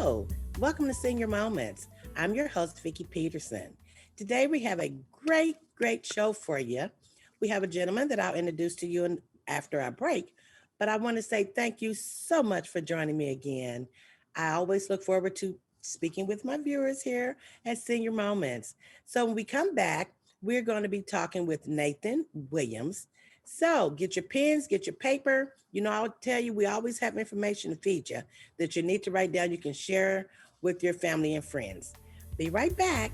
Hello, welcome to Senior Moments. I'm your host, Vicki Peterson. Today we have a great show for you. We have a gentleman that I'll introduce to you after our break, but I want to say thank you so much for joining me again. I always look forward to speaking with my viewers here at Senior Moments. So when we come back, we're going to be talking with Nathan Williams. So get your pens, get your paper. You know, I'll tell you, we always have information to feed you that you need to write down. You can share with your family and friends. Be right back.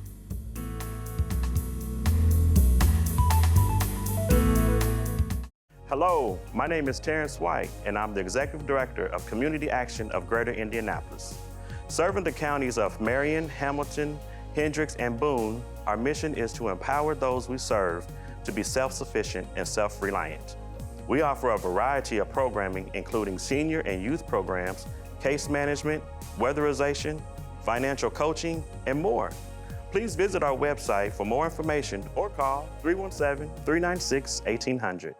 Hello, my name is Terrence White, and I'm the Executive Director of Community Action of Greater Indianapolis. Serving the counties of Marion, Hamilton, Hendricks, and Boone, our mission is to empower those we serve to be self-sufficient and self-reliant. We offer a variety of programming, including senior and youth programs, case management, weatherization, financial coaching, and more. Please visit our website for more information or call 317-396-1800.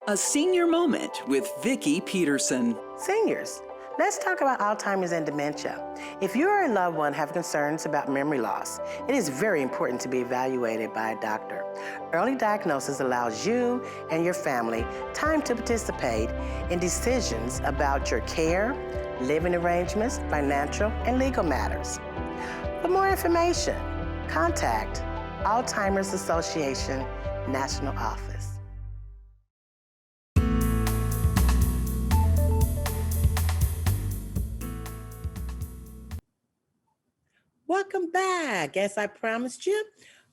A Senior Moment with Vicki Peterson. Seniors, let's talk about Alzheimer's and dementia. If you or a loved one have concerns about memory loss, it is very important to be evaluated by a doctor. Early diagnosis allows you and your family time to participate in decisions about your care, living arrangements, financial, and legal matters. For more information, contact Alzheimer's Association National Office. Welcome back. As I promised you,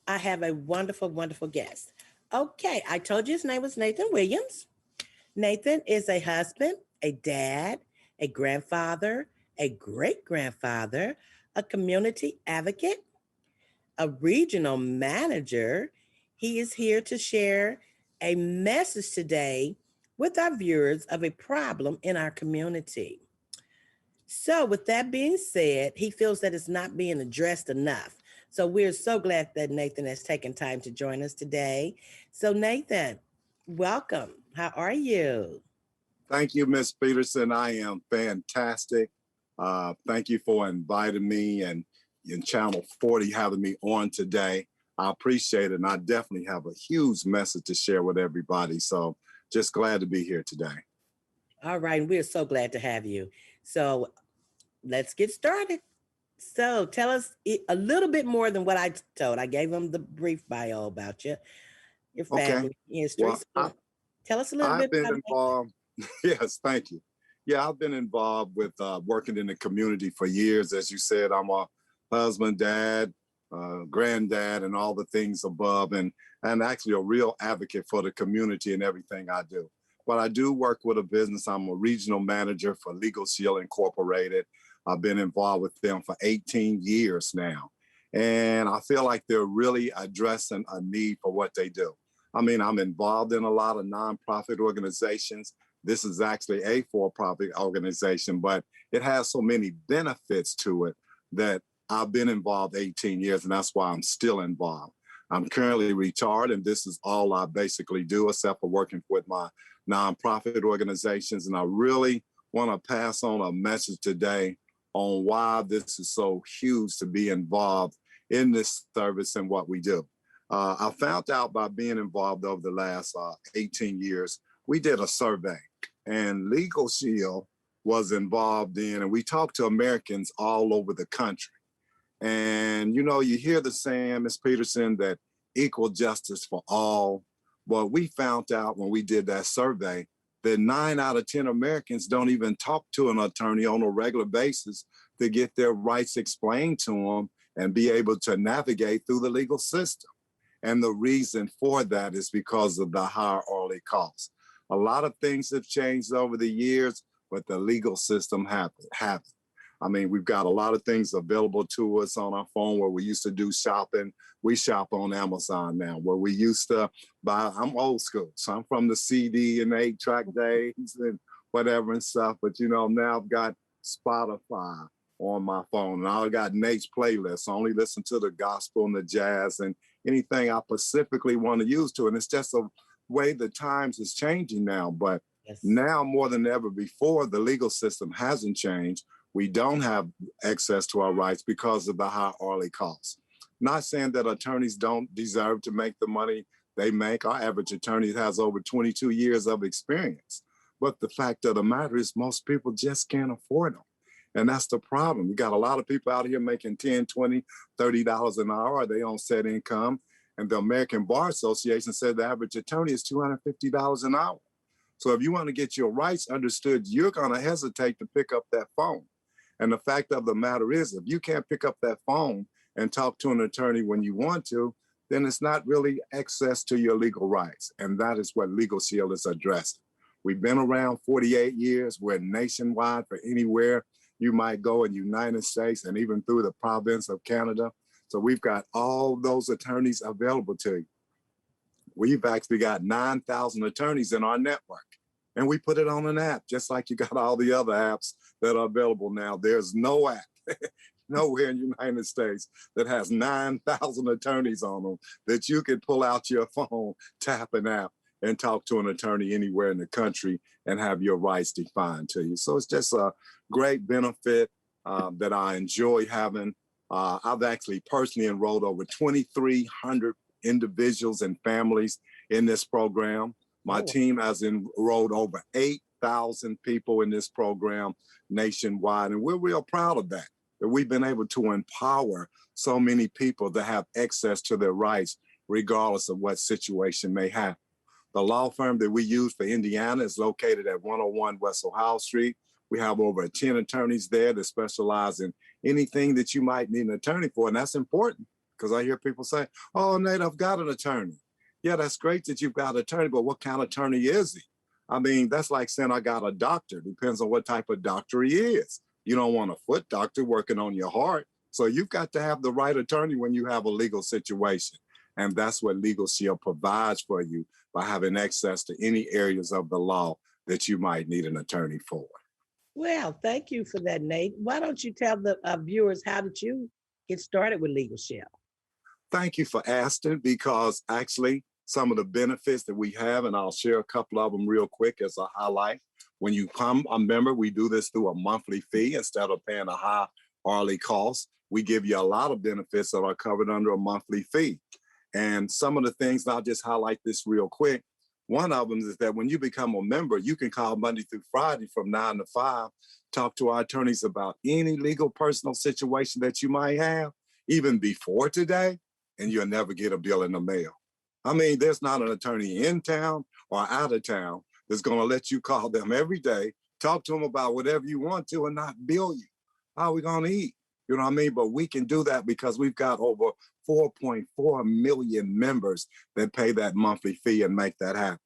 I have a wonderful guest. Okay, I told you his name was Nathan Williams. Nathan is a husband, a dad, a grandfather, a great-grandfather, a community advocate, a regional manager. He is here to share a message today with our viewers of a problem in our community. So with that being said, he feels that it's not being addressed enough. So we're so glad that Nathan has taken time to join us today. So Nathan, welcome. How are you? Thank you, Ms. Peterson. I am fantastic. Thank you for inviting me and in Channel 40 having me on today. I appreciate it, and I definitely have a huge message to share with everybody. So just glad to be here today. All right, we're so glad to have you. So let's get started. So tell us a little bit more than what I told. I gave them the brief bio about you, your family, history. Well, so tell us a little bit been about involved. Yes, thank you. Yeah, I've been involved with working in the community for years. As you said, I'm a husband, dad, granddad, and all the things above, and actually a real advocate for the community and everything I do. But I do work with a business. I'm a regional manager for Legal Shield Incorporated. I've been involved with them for 18 years now. And I feel like they're really addressing a need for what they do. I mean, I'm involved in a lot of nonprofit organizations. This is actually a for-profit organization, but it has so many benefits to it that I've been involved 18 years, and that's why I'm still involved. I'm currently retired, and this is all I basically do, except for working with my nonprofit organizations. And I really want to pass on a message today on why this is so huge to be involved in this service and what we do. I found out by being involved over the last 18 years, we did a survey, and Legal Shield was involved in, and we talked to Americans all over the country. And, you know, you hear the saying, Ms. Peterson, that equal justice for all. Well, we found out when we did that survey that 9 out of 10 Americans don't even talk to an attorney on a regular basis to get their rights explained to them and be able to navigate through the legal system. And the reason for that is because of the higher hourly costs. A lot of things have changed over the years, but the legal system haven't. I mean, we've got a lot of things available to us on our phone. Where we used to do shopping, we shop on Amazon now. Where we used to buy, I'm old school, so I'm from the CD and 8-track days and whatever and stuff. But you know, now I've got Spotify on my phone, and I got Nate's playlist. I only listen to the gospel and the jazz and anything I specifically want to use to. And it's just a way the times is changing now. But now more than ever before, the legal system hasn't changed. We don't have access to our rights because of the high hourly costs. Not saying that attorneys don't deserve to make the money they make. Our average attorney has over 22 years of experience. But the fact of the matter is most people just can't afford them. And that's the problem. You got a lot of people out here making $10, $20, $30 an hour. They on set income. And the American Bar Association said the average attorney is $250 an hour. So if you want to get your rights understood, you're going to hesitate to pick up that phone. And the fact of the matter is, if you can't pick up that phone and talk to an attorney when you want to, then it's not really access to your legal rights. And that is what Legal Shield is addressing. We've been around 48 years. We're nationwide for anywhere you might go in the United States and even through the province of Canada. So we've got all those attorneys available to you. We've actually got 9,000 attorneys in our network. And we put it on an app, just like you got all the other apps that are available now. There's no app nowhere in the United States that has 9,000 attorneys on them that you could pull out your phone, tap an app, and talk to an attorney anywhere in the country and have your rights defined to you. So it's just a great benefit that I enjoy having. I've actually personally enrolled over 2,300 individuals and families in this program. My team has enrolled over 8,000 people in this program nationwide, and we're real proud of that we've been able to empower so many people to have access to their rights, regardless of what situation may happen. The law firm that we use for Indiana is located at 101 West Ohio Street. We have over 10 attorneys there that specialize in anything that you might need an attorney for, and that's important because I hear people say, oh, Nate, I've got an attorney. Yeah, that's great that you've got an attorney, but what kind of attorney is he? I mean, that's like saying I got a doctor. Depends on what type of doctor he is. You don't want a foot doctor working on your heart. So you've got to have the right attorney when you have a legal situation. And that's what Legal Shield provides for you by having access to any areas of the law that you might need an attorney for. Well, thank you for that, Nate. Why don't you tell the viewers, how did you get started with Legal Shield? Thank you for asking, because actually some of the benefits that we have, and I'll share a couple of them real quick as a highlight. When you come a member, we do this through a monthly fee instead of paying a high hourly cost. We give you a lot of benefits that are covered under a monthly fee. And some of the things, and I'll just highlight this real quick. One of them is that when you become a member, you can call Monday through Friday from 9 to 5, talk to our attorneys about any legal personal situation that you might have, even before today, and you'll never get a bill in the mail. I mean, there's not an attorney in town or out of town that's going to let you call them every day, talk to them about whatever you want to, and not bill you. How are we going to eat? You know what I mean? But we can do that because we've got over 4.4 million members that pay that monthly fee and make that happen.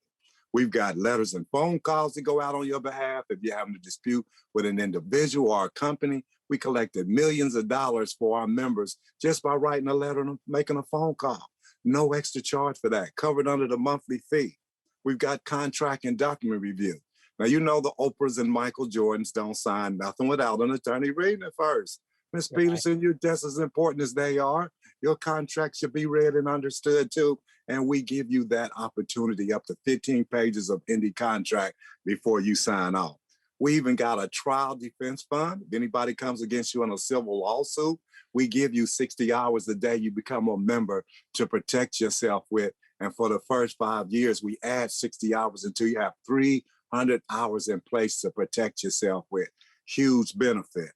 We've got letters and phone calls that go out on your behalf. If you're having a dispute with an individual or a company, we collected millions of dollars for our members just by writing a letter and making a phone call. No extra charge for that, covered under the monthly fee. We've got contract and document review. Now, you know the Oprahs and Michael Jordans don't sign nothing without an attorney reading it first. Ms. Peterson, you're just as important as they are. Your contract should be read and understood too. And we give you that opportunity, up to 15 pages of indie contract before you sign off. We even got a trial defense fund. If anybody comes against you in a civil lawsuit, we give you 60 hours a day you become a member to protect yourself with. And for the first 5 years, we add 60 hours until you have 3 100 hours in place to protect yourself with huge benefit.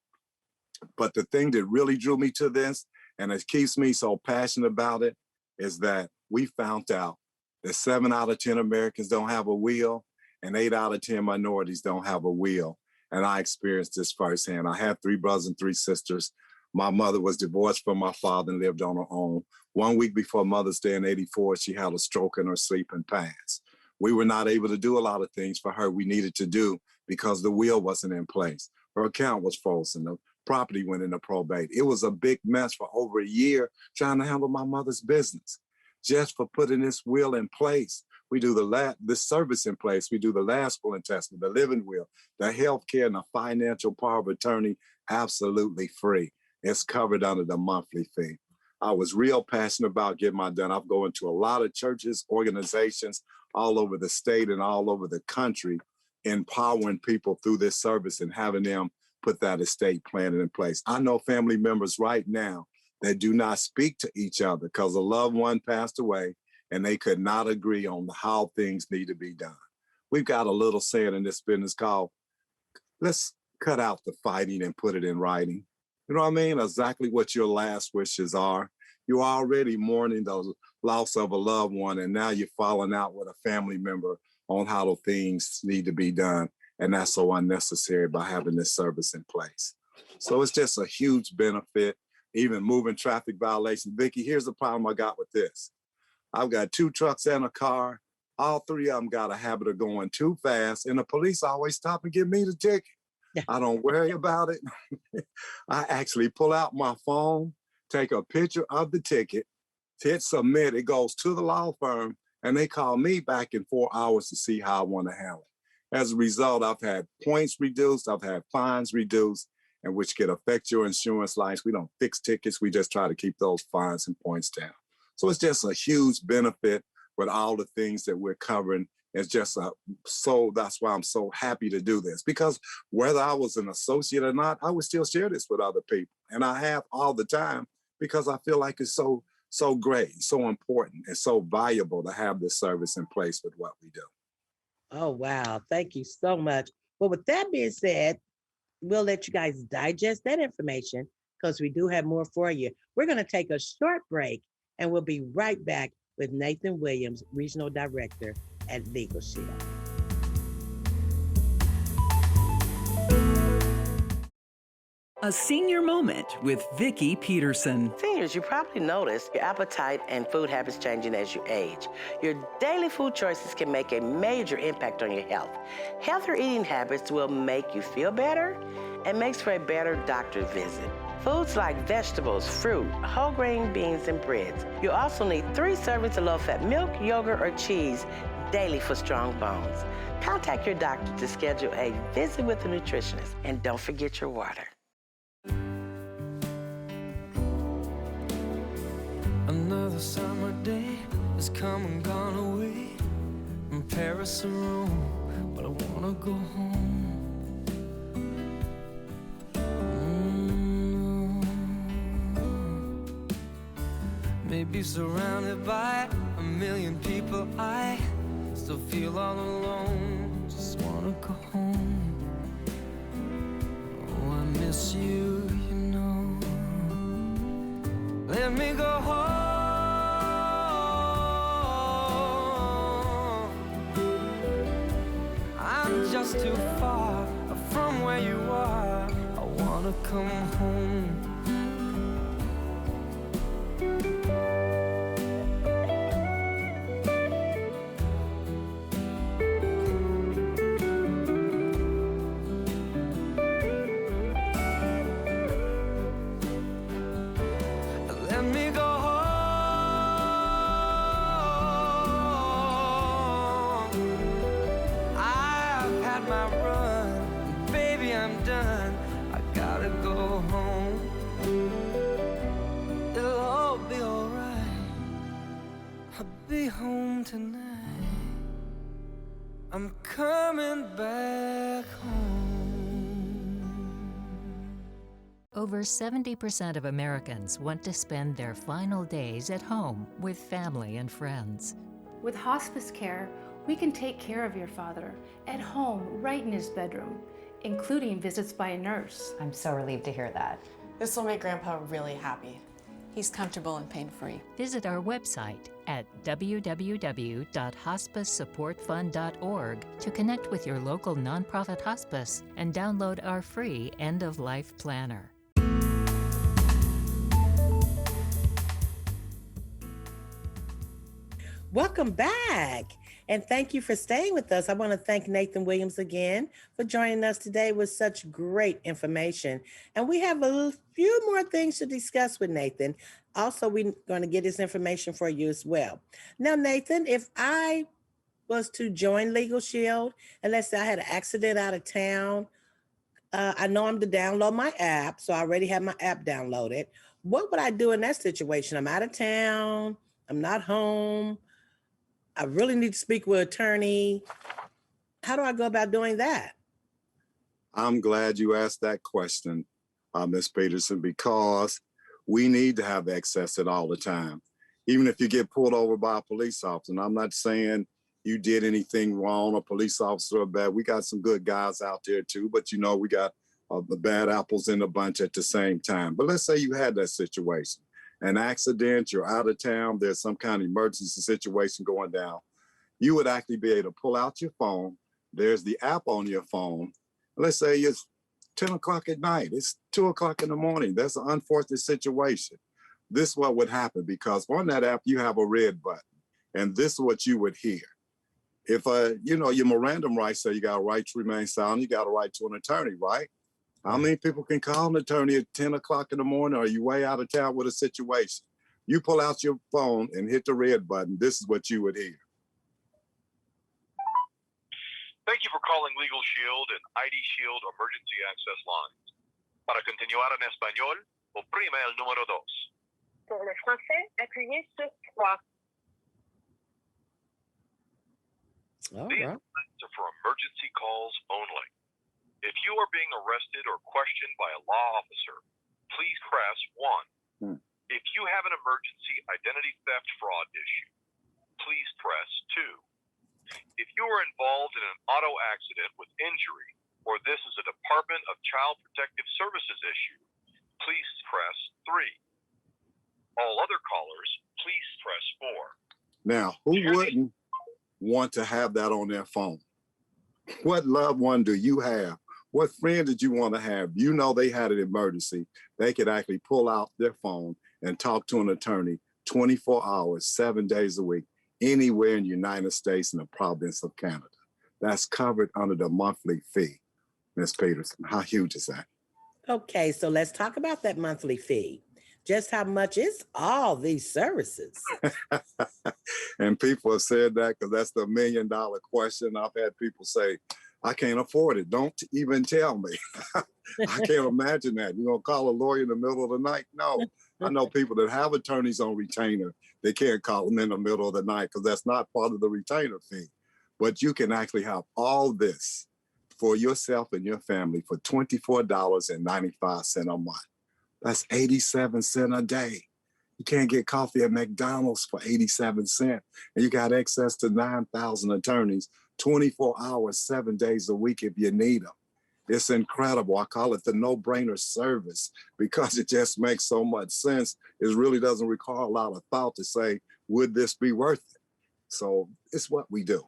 But the thing that really drew me to this, and it keeps me so passionate about it, is that we found out that 7 out of 10 Americans don't have a will, and 8 out of 10 minorities don't have a will. And I experienced this firsthand. I have 3 brothers and 3 sisters. My mother was divorced from my father and lived on her own. 1 week before Mother's Day in '84, she had a stroke in her sleep and passed. We were not able to do a lot of things for her we needed to do because the will wasn't in place. Her account was frozen. The property went into probate. It was a big mess for over a year trying to handle my mother's business. Just for putting this will in place, we do this service in place. We do the last will and testament, the living will, the health care, and the financial power of attorney, absolutely free. It's covered under the monthly fee. I was real passionate about getting mine done. I've gone to a lot of churches, organizations all over the state and all over the country, empowering people through this service and having them put that estate planning in place. I know family members right now that do not speak to each other because a loved one passed away and they could not agree on how things need to be done. We've got a little saying in this business called, let's cut out the fighting and put it in writing. You know what I mean? Exactly what your last wishes are. You're already mourning the loss of a loved one, and now you're falling out with a family member on how the things need to be done. And that's so unnecessary by having this service in place. So it's just a huge benefit, even moving traffic violations. Vicki, here's the problem I got with this. I've got 2 trucks and a car. All 3 of them got a habit of going too fast, and the police always stop and give me the ticket. Yeah. I don't worry about it. I actually pull out my phone, take a picture of the ticket, hit submit. It goes to the law firm, and they call me back in 4 hours to see how I want to handle it. As a result, I've had points reduced, I've had fines reduced, and which can affect your insurance lines. We don't fix tickets. We just try to keep those fines and points down. So it's just a huge benefit with all the things that we're covering. It's just that's why I'm so happy to do this, because whether I was an associate or not, I would still share this with other people. And I have all the time because I feel like it's so great, so important, and so valuable to have this service in place with what we do. Oh, wow. Thank you so much. Well, with that being said, we'll let you guys digest that information because we do have more for you. We're going to take a short break and we'll be right back with Nathan Williams, Regional Director at Legal Shield. A senior moment with Vicki Peterson. Seniors, you probably noticed your appetite and food habits changing as you age. Your daily food choices can make a major impact on your health. Healthier eating habits will make you feel better and makes for a better doctor visit. Foods like vegetables, fruit, whole grain beans, and breads. You'll also need 3 servings of low-fat milk, yogurt, or cheese daily for strong bones. Contact your doctor to schedule a visit with a nutritionist. And don't forget your water. Another summer day has come and gone away from Paris or Rome, but I wanna go home. Maybe surrounded by a million people, I still feel all alone. Just wanna go home. Oh, I miss you, you know. Let me go home. I'm just too far from where you are. I wanna come home. Let me go home. I've had my run, baby, I'm done. I gotta go home. It'll all be alright. I'll be home tonight. I'm coming back home. Over 70% of Americans want to spend their final days at home with family and friends. With hospice care, We can take care of your father at home, right in his bedroom, including visits by a nurse. I'm so relieved to hear that. This will make Grandpa really happy. He's comfortable and pain-free. Visit our website at www.hospicesupportfund.org to connect with your local nonprofit hospice and download our free end-of-life planner. Welcome back. And thank you for staying with us. I want to thank Nathan Williams again for joining us today with such great information. And we have a few more things to discuss with Nathan. Also, we're going to get his information for you as well. Now, Nathan, if I was to join Legal Shield, and let's say I had an accident out of town, I know I'm to download my app, so I already have my app downloaded. What would I do in that situation? I'm out of town, I'm not home, I really need to speak with an attorney. How do I go about doing that? I'm glad you asked that question, Ms. Peterson, because we need to have access at all the time. Even if you get pulled over by a police officer, and I'm not saying you did anything wrong, a police officer or bad. We got some good guys out there too, but you know, we got the bad apples in the bunch at the same time. But let's say you had that situation, an accident, you're out of town, there's some kind of emergency situation going down. You would actually be able to pull out your phone. There's the app on your phone. Let's say it's 10 o'clock at night, it's 2 o'clock in the morning. That's an unfortunate situation. This is what would happen, because on that app, you have a red button, and this is what you would hear. If, you know, your Miranda rights say you got a right to remain silent, you got a right to an attorney, right? How many people can call an attorney at 10 o'clock in the morning, or you way out of town with a situation? You pull out your phone and hit the red button. This is what you would hear. Thank you for calling Legal Shield and ID Shield Emergency Access Lines. Para continuar en español, oprime el número 2. Pour le français, appuyez sur 3. These lines are for emergency calls only. If you are being arrested or questioned by a law officer, please press 1. If you have an emergency identity theft fraud issue, please press 2. If you are involved in an auto accident with injury, or this is a Department of Child Protective Services issue, please press 3. All other callers, please press 4. Now, who wouldn't want to have that on their phone? What loved one do you have? What friend did you want to have? You know they had an emergency. They could actually pull out their phone and talk to an attorney 24 hours, 7 days a week, anywhere in the United States and the province of Canada. That's covered under the monthly fee. Ms. Peterson, how huge is that? Okay, so let's talk about that monthly fee. Just how much is all these services? And people have said that because that's the $1 million question. I've had people say, I can't afford it. Don't even tell me. I can't imagine that. You're going to call a lawyer in the middle of the night? No. I know people that have attorneys on retainer. They can't call them in the middle of the night because that's not part of the retainer fee. But you can actually have all this for yourself and your family for $24.95 a month. That's 87 cents a day. You can't get coffee at McDonald's for 87 cents. And you got access to 9,000 attorneys, 24 hours, 7 days a week if you need them. It's incredible. I call it the no-brainer service because it just makes so much sense. It really doesn't require a lot of thought to say, would this be worth it? So it's what we do.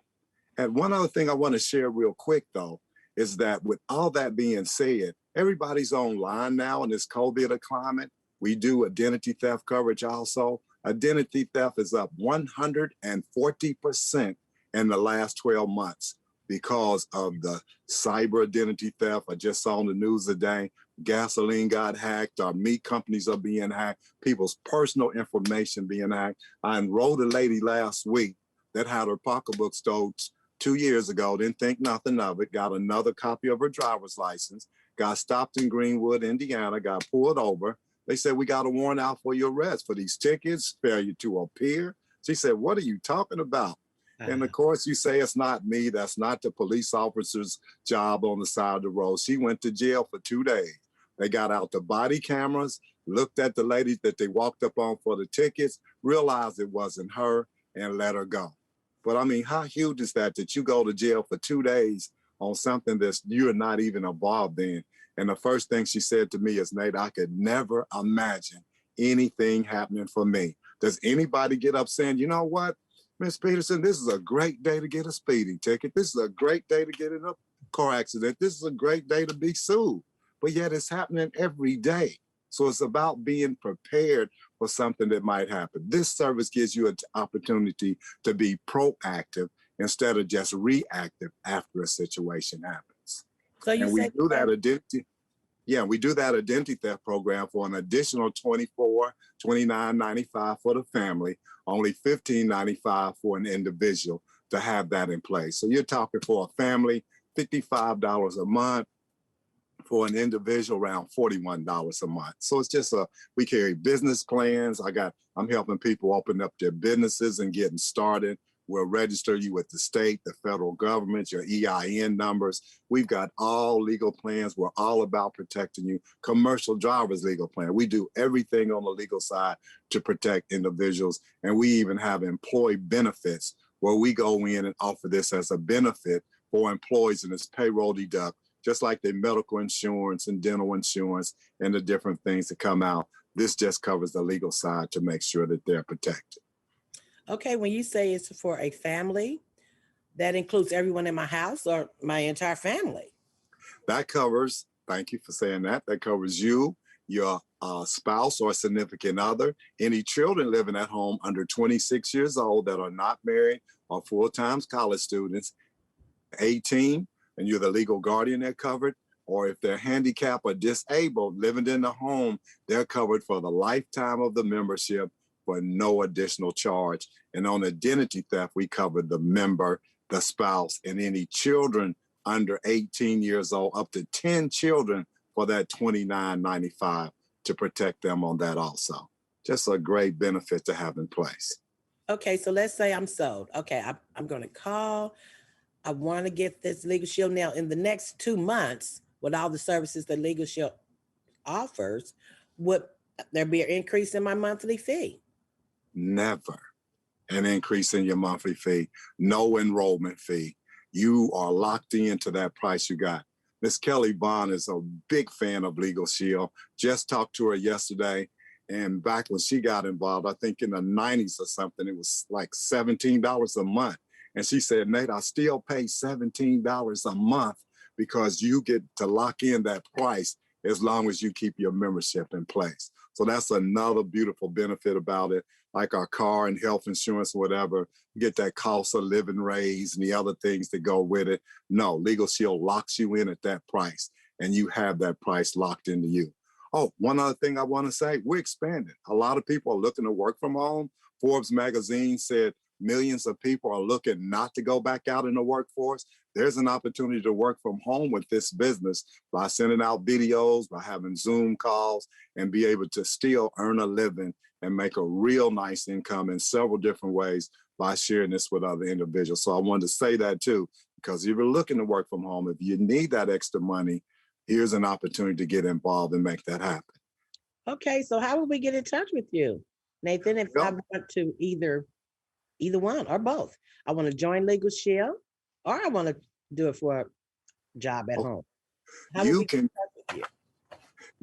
And one other thing I want to share real quick, though, is that with all that being said, everybody's online now in this COVID climate. We do identity theft coverage also. Identity theft is up 140% in the last 12 months because of the cyber identity theft. I just saw on the news today, gasoline got hacked, our meat companies are being hacked, people's personal information being hacked. I enrolled a lady last week that had her pocketbook stolen 2 years ago, didn't think nothing of it, got another copy of her driver's license, got stopped in Greenwood, Indiana, got pulled over. They said, we got a warrant out for your arrest for these tickets, failure to appear. She said, what are you talking about? And of course, you say it's not me. That's not the police officer's job on the side of the road. She went to jail for 2 days. They got out the body cameras, looked at the lady that they walked up on for the tickets, realized it wasn't her, and let her go. But I mean, how huge is that you go to jail for 2 days on something that you're not even involved in? And the first thing she said to me is, Nate, I could never imagine anything happening for me. Does anybody get up saying, you know what, Miss Peterson, this is a great day to get a speeding ticket. This is a great day to get in a car accident. This is a great day to be sued. But yet it's happening every day. So it's about being prepared for something that might happen. This service gives you an opportunity to be proactive instead of just reactive after a situation happens. So you And we say do that identity. Yeah, we do that identity theft program for an additional $29.95 for the family, only $15.95 for an individual to have that in place. So you're talking for a family, $55 a month, for an individual around $41 a month. So it's just we carry business plans. I'm helping people open up their businesses and getting started. We'll register you with the state, the federal government, your EIN numbers. We've got all legal plans. We're all about protecting you. Commercial driver's legal plan. We do everything on the legal side to protect individuals. And we even have employee benefits where we go in and offer this as a benefit for employees and it's payroll deduct, just like the medical insurance and dental insurance and the different things that come out. This just covers the legal side to make sure that they're protected. Okay, when you say it's for a family, that includes everyone in my house or my entire family? That covers, thank you for saying that, that covers you, your spouse or significant other, any children living at home under 26 years old that are not married or full-time college students, 18, and you're the legal guardian, they're covered. Or if they're handicapped or disabled living in the home, they're covered for the lifetime of the membership for no additional charge. And on identity theft, we cover the member, the spouse, and any children under 18 years old, up to 10 children for that $29.95 to protect them on that also. Just a great benefit to have in place. Okay, so let's say I'm sold. Okay, I'm going to call. I want to get this Legal Shield now. In the next 2 months, with all the services that Legal Shield offers, would there be an increase in my monthly fee? Never an increase in your monthly fee, no enrollment fee. You are locked into that price you got. Miss Kelly Bond is a big fan of Legal Shield. Just talked to her yesterday. And back when she got involved, I think in the 90s or something, it was like $17 a month. And she said, Nate, I still pay $17 a month because you get to lock in that price as long as you keep your membership in place. So that's another beautiful benefit about it. Like our car and health insurance, whatever, you get that cost of living raise and the other things that go with it. No, Legal Shield locks you in at that price and you have that price locked into you. Oh, one other thing I want to say, we're expanding. A lot of people are looking to work from home. Forbes magazine said millions of people are looking not to go back out in the workforce. There's an opportunity to work from home with this business by sending out videos, by having Zoom calls, and be able to still earn a living and make a real nice income in several different ways by sharing this with other individuals. So I wanted to say that too, because if you're looking to work from home, if you need that extra money, here's an opportunity to get involved and make that happen. Okay, so how would we get in touch with you, Nathan, if I want to either one or both? I want to join Legal Shield or I want to do it for a job at home. How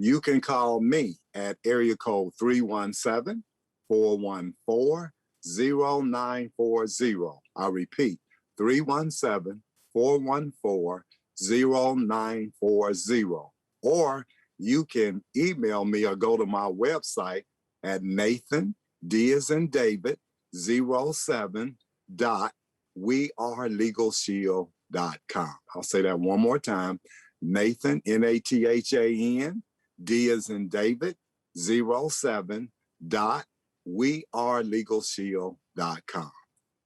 You can call me at area code 317-414-0940. I repeat, 317-414-0940. Or you can email me or go to my website at Nathan, D as in David, 07.wearelegalshield.com. I'll say that one more time. Nathan, Nathan, D as in David, 07.wearelegalshield.com.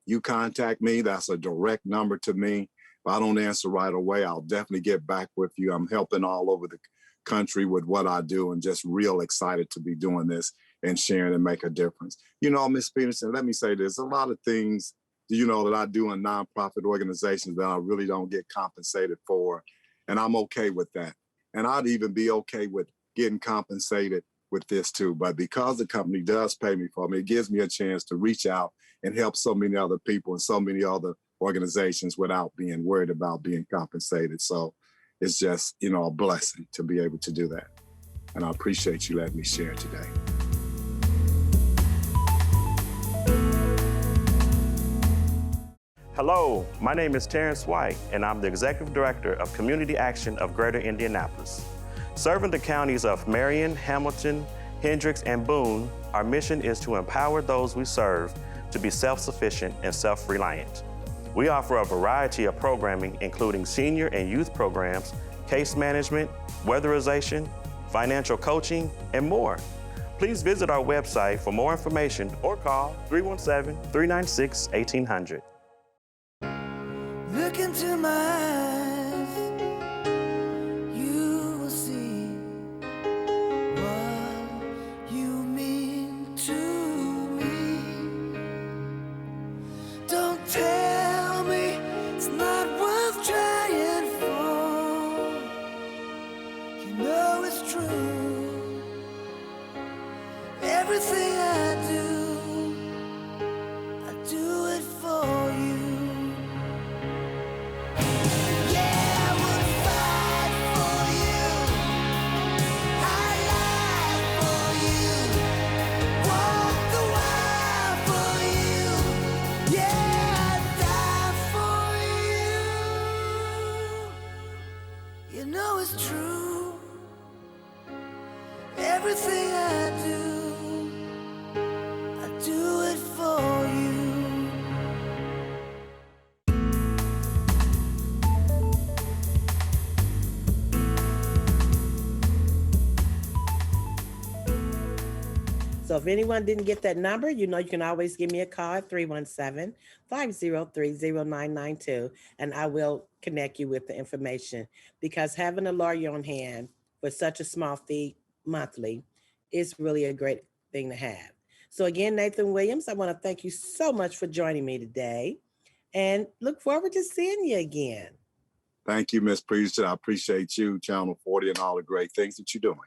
You contact me, that's a direct number to me. If I don't answer right away, I'll definitely get back with you. I'm helping all over the country with what I do and just real excited to be doing this and sharing and make a difference. You know, Ms. Peterson, let me say this, a lot of things, you know, that I do in nonprofit organizations that I really don't get compensated for. And I'm okay with that. And I'd even be okay with getting compensated with this too. But because the company does pay me for me, it gives me a chance to reach out and help so many other people and so many other organizations without being worried about being compensated. So it's just, a blessing to be able to do that. And I appreciate you letting me share today. Hello, my name is Terrence White, and I'm the Executive Director of Community Action of Greater Indianapolis. Serving the counties of Marion, Hamilton, Hendricks, and Boone, our mission is to empower those we serve to be self-sufficient and self-reliant. We offer a variety of programming, including senior and youth programs, case management, weatherization, financial coaching, and more. Please visit our website for more information or call 317-396-1800. Look into my eyes, you will see what you mean to me. Don't tell me it's not worth trying for. You know it's true. Everything I do it for you. You know it's true. Everything I do it for you. So if anyone didn't get that number, you can always give me a call at 317-503-0992, and I will connect you with the information, because having a lawyer on hand for such a small fee monthly is really a great thing to have. So again, Nathan Williams, I want to thank you so much for joining me today and look forward to seeing you again. Thank you, Ms. Preacher. I appreciate you, Channel 40, and all the great things that you're doing.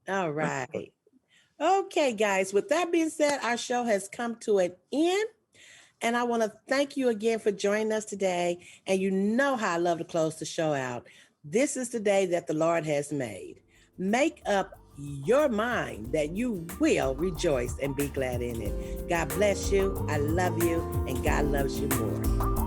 All right. Okay, guys, with that being said, our show has come to an end. And I want to thank you again for joining us today. And you know how I love to close the show out. This is the day that the Lord has made. Make up your mind that you will rejoice and be glad in it. God bless you. I love you. And God loves you more.